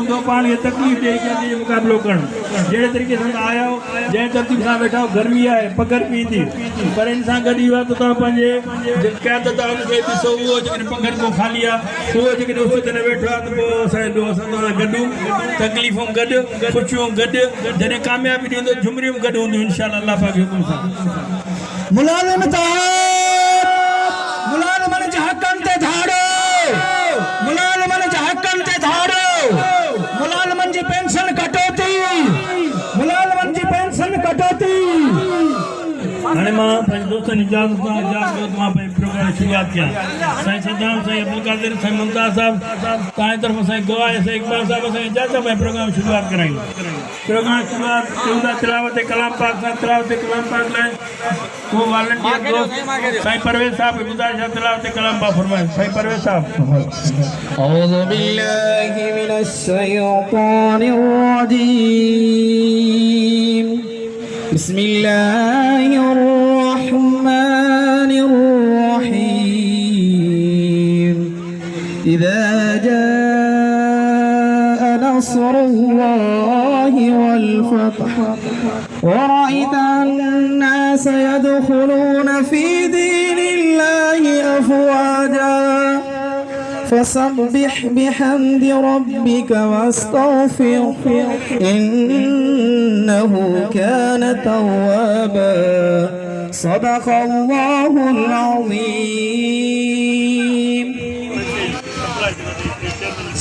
तो पान ये तकलीफ दे के मुकाबलो करण जेड़े तरीके से आया हो जे तरतीब से बैठा हो गर्मी है पगर पी थी पर इंसान गडी हुआ तो पंजे क़यादत उनके दिसो वो जने पगर को खालिया वो जने उस जने बैठा तो सा दोस्त गडू तकलीफों गड खुशियों गड जने कामयाबी दी तो झुमरियों गड होंदी इंशाअल्लाह अल्लाह पाक हुकुम सा मुलाजिम मुलाजिम हकन ते धाड़ो मुलाजिम हकन ते धाड़ो मुलाजिम जी पेंशन कटौती मुलाजिम जी पेंशन कटौती हाणे मां पंहिंजे दोस्तनि इजाज़त सां मां पंहिंजे प्रोग्राम शुरूआत किया साईं सदाम साईं अब्दुल कादिर साईं मुमताज़ साहब तव्हांजी तरफ़ साईं गवाह साईं इकबाल साहब साईं इजाज़त में प्रोग्राम शुरूआत कराई प्रोग्राम शुरूआत तिलावत कलाम पाक सां तिलावत कलाम पाक लाइ को वॉलंटियर दोस्त साईं परवेज़ साहब गुज़ारिश आहे तिलावत कलाम पाक फरमाए साईं परवेज़ साहब أعوذ بالله من الشيطان الرجيم بسم الله الرحمن الرحيم إذا جاء نصر الله والفتح ورأيت الناس يدخلون في دين الله أفواجا فسبح بحمد ربك واستغفره إنه كان توابا صدق الله العظيم